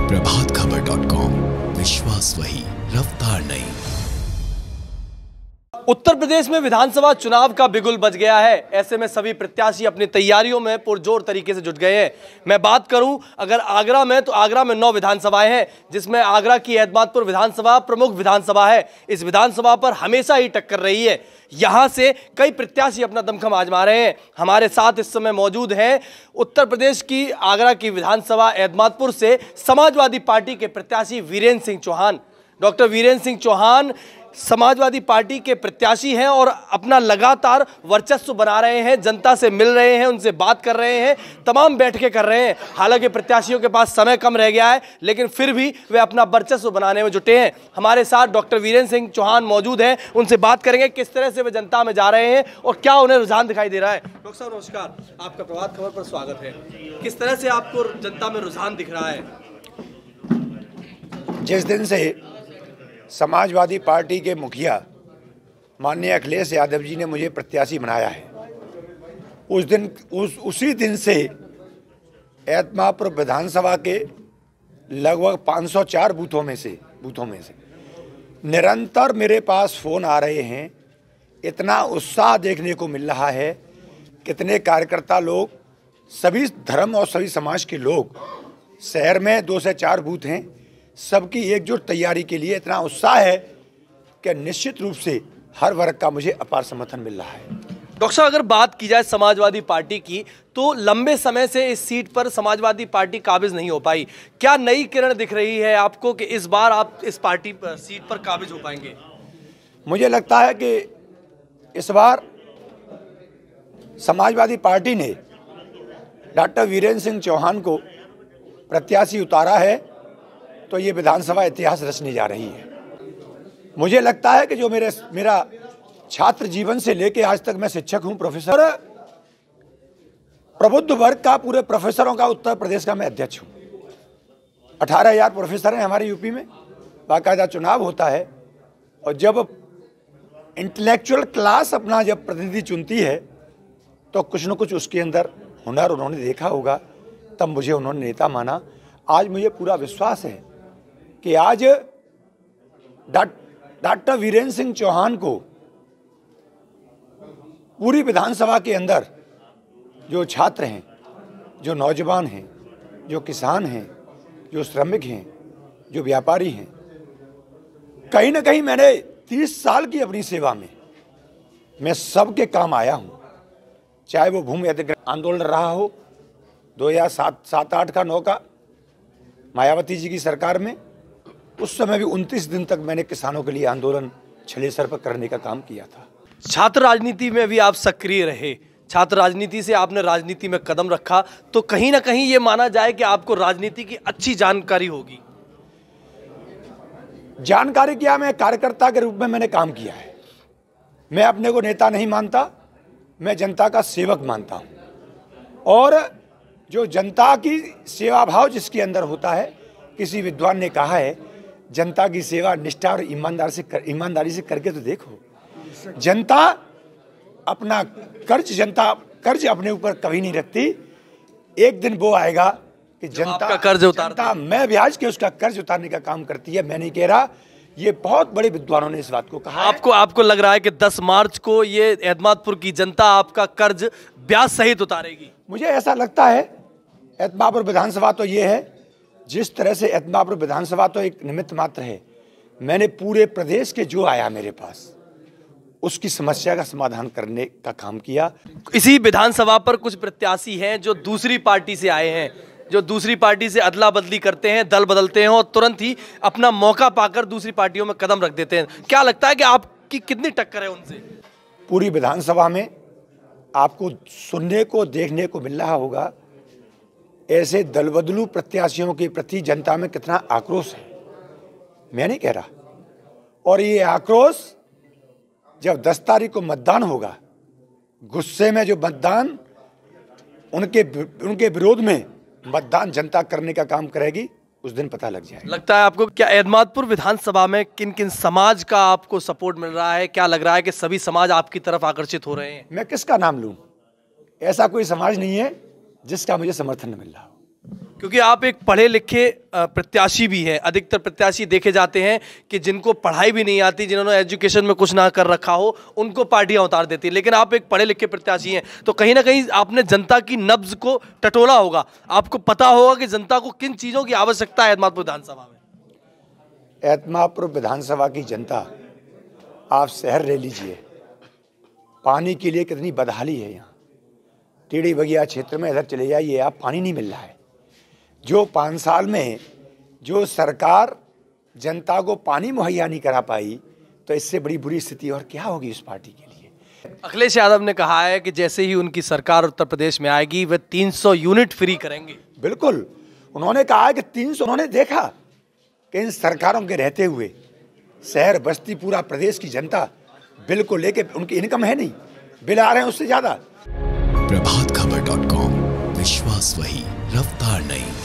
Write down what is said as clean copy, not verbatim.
प्रभातखबर.com, विश्वास वही, रफ्तार नहीं। उत्तर प्रदेश में विधानसभा चुनाव का बिगुल बज गया है। ऐसे में सभी प्रत्याशी अपनी तैयारियों में पुरजोर तरीके से जुट गए हैं। मैं बात करूं अगर आगरा में, तो आगरा में 9 विधानसभाएं हैं, जिसमें आगरा की एतमादपुर विधानसभा प्रमुख विधानसभा है। इस विधानसभा पर हमेशा ही टक्कर रही है। यहां से कई प्रत्याशी अपना दमखम आजमा रहे हैं। हमारे साथ इस समय मौजूद हैं उत्तर प्रदेश की आगरा की विधानसभा एतमादपुर से समाजवादी पार्टी के प्रत्याशी वीरेंद्र सिंह चौहान। डॉक्टर वीरेंद्र सिंह चौहान समाजवादी पार्टी के प्रत्याशी हैं और अपना लगातार वर्चस्व बना रहे हैं, जनता से मिल रहे हैं, उनसे बात कर रहे हैं, तमाम बैठकें कर रहे हैं। हालांकि प्रत्याशियों के पास समय कम रह गया है, लेकिन फिर भी वे अपना वर्चस्व बनाने में जुटे हैं। हमारे साथ डॉक्टर वीरेंद्र सिंह चौहान मौजूद हैं, उनसे बात करेंगे किस तरह से वे जनता में जा रहे हैं और क्या उन्हें रुझान दिखाई दे रहा है। डॉक्टर साहब नमस्कार, आपका प्रभात खबर पर स्वागत है। किस तरह से आपको जनता में रुझान दिख रहा है? जिस दिन से समाजवादी पार्टी के मुखिया माननीय अखिलेश यादव जी ने मुझे प्रत्याशी बनाया है, उसी दिन से एतमादपुर विधानसभा के लगभग 504 बूथों में से निरंतर मेरे पास फ़ोन आ रहे हैं। इतना उत्साह देखने को मिल रहा है। कितने कार्यकर्ता लोग, सभी धर्म और सभी समाज के लोग, शहर में 2 से 4 बूथ हैं, सबकी एकजुट तैयारी के लिए इतना उत्साह है कि निश्चित रूप से हर वर्ग का मुझे अपार समर्थन मिल रहा है। डॉक्टर साहब अगर बात की जाए समाजवादी पार्टी की, तो लंबे समय से इस सीट पर समाजवादी पार्टी काबिज नहीं हो पाई। क्या नई किरण दिख रही है आपको कि इस बार आप इस पार्टी पर सीट पर काबिज हो पाएंगे? मुझे लगता है कि इस बार समाजवादी पार्टी ने डॉक्टर वीरेंद्र सिंह चौहान को प्रत्याशी उतारा है, तो ये विधानसभा इतिहास रचने जा रही है। मुझे लगता है कि जो मेरा छात्र जीवन से लेके आज तक मैं शिक्षक हूं, प्रोफेसर, प्रबुद्ध वर्ग का, पूरे प्रोफेसरों का उत्तर प्रदेश का मैं अध्यक्ष हूं। 18,000 प्रोफेसर हैं हमारे यूपी में। बाकायदा चुनाव होता है और जब इंटेलेक्चुअल क्लास अपना जब प्रतिनिधि चुनती है तो कुछ न कुछ उसके अंदर हुनर उन्होंने देखा होगा, तब मुझे उन्होंने नेता माना। आज मुझे पूरा विश्वास है कि आज डॉक्टर वीरेंद्र सिंह चौहान को पूरी विधानसभा के अंदर जो छात्र हैं, जो नौजवान हैं, जो किसान हैं, जो श्रमिक हैं, जो व्यापारी हैं, कहीं ना कहीं मैंने 30 साल की अपनी सेवा में मैं सबके काम आया हूं। चाहे वो भूमि अधिग्रहण आंदोलन रहा हो 2007-8 का 9 का मायावती जी की सरकार में, उस समय भी 29 दिन तक मैंने किसानों के लिए आंदोलन छलेसर पर करने का काम किया था। छात्र राजनीति में भी आप सक्रिय रहे, छात्र राजनीति से आपने राजनीति में कदम रखा, तो कहीं ना कहीं ये माना जाए कि आपको राजनीति की अच्छी जानकारी होगी। जानकारी क्या, मैं कार्यकर्ता के रूप में मैंने काम किया है। मैं अपने को नेता नहीं मानता, मैं जनता का सेवक मानता हूं। और जो जनता की सेवा भाव जिसके अंदर होता है, किसी विद्वान ने कहा है, जनता की सेवा निष्ठा और ईमानदारी से करके तो देखो। जनता अपना कर्ज अपने ऊपर कभी नहीं रखती। एक दिन वो आएगा कि जनता मैं ब्याज के उसका कर्ज उतारने का काम करती है। मैं नहीं कह रहा, ये बहुत बड़े विद्वानों ने इस बात को कहा। आपको लग रहा है कि 10 मार्च को ये एतमादपुर की जनता आपका कर्ज ब्याज सहित उतारेगी? मुझे ऐसा लगता है। एतमादपुर विधानसभा तो ये है, जिस तरह से एतमादपुर विधानसभा तो एक निमित्त मात्र है। मैंने पूरे प्रदेश के जो आया मेरे पास, उसकी समस्या का समाधान करने का काम किया। इसी विधानसभा पर कुछ प्रत्याशी हैं जो दूसरी पार्टी से आए हैं, जो दूसरी पार्टी से अदला बदली करते हैं, दल बदलते हैं और तुरंत ही अपना मौका पाकर दूसरी पार्टियों में कदम रख देते हैं। क्या लगता है कि आपकी कितनी टक्कर है उनसे? पूरी विधानसभा में आपको सुनने को, देखने को मिल रहा होगा ऐसे दल बदलू प्रत्याशियों के प्रति जनता में कितना आक्रोश है। मैं नहीं कह रहा। और ये आक्रोश जब 10 तारीख को मतदान होगा, गुस्से में जो मतदान उनके विरोध में मतदान जनता करने का काम करेगी, उस दिन पता लग जाएगा। लगता है आपको क्या एतमादपुर विधानसभा में किन किन समाज का आपको सपोर्ट मिल रहा है? क्या लग रहा है कि सभी समाज आपकी तरफ आकर्षित हो रहे हैं? मैं किसका नाम लूं? ऐसा कोई समाज नहीं है जिसका मुझे समर्थन न मिल रहा हो। क्योंकि आप एक पढ़े लिखे प्रत्याशी भी हैं। अधिकतर प्रत्याशी देखे जाते हैं कि जिनको पढ़ाई भी नहीं आती, जिन्होंने एजुकेशन में कुछ ना कर रखा हो, उनको पार्टियां उतार देती है। लेकिन आप एक पढ़े लिखे प्रत्याशी हैं, तो कहीं ना कहीं आपने जनता की नब्ज को टटोला होगा। आपको पता होगा कि जनता को किन चीज़ों की आवश्यकता है एतमादपुर विधानसभा में। एतमादपुर विधानसभा की जनता, आप शहर ले लीजिए, पानी के लिए कितनी बदहाली है। यहाँ टेढ़ी बगिया क्षेत्र में इधर चले जाइए, आप पानी नहीं मिल रहा है। जो 5 साल में जो सरकार जनता को पानी मुहैया नहीं करा पाई, तो इससे बड़ी बुरी स्थिति और क्या होगी इस पार्टी के लिए। अखिलेश यादव ने कहा है कि जैसे ही उनकी सरकार उत्तर प्रदेश में आएगी, वे 300 यूनिट फ्री करेंगे। बिल्कुल, उन्होंने कहा कि 300, उन्होंने देखा कि इन सरकारों के रहते हुए शहर बस्ती पूरा प्रदेश की जनता बिल को लेके, उनकी इनकम है नहीं, बिल आ रहे हैं उससे ज्यादा। प्रभातखबर.com, विश्वास वही, रफ्तार नहीं।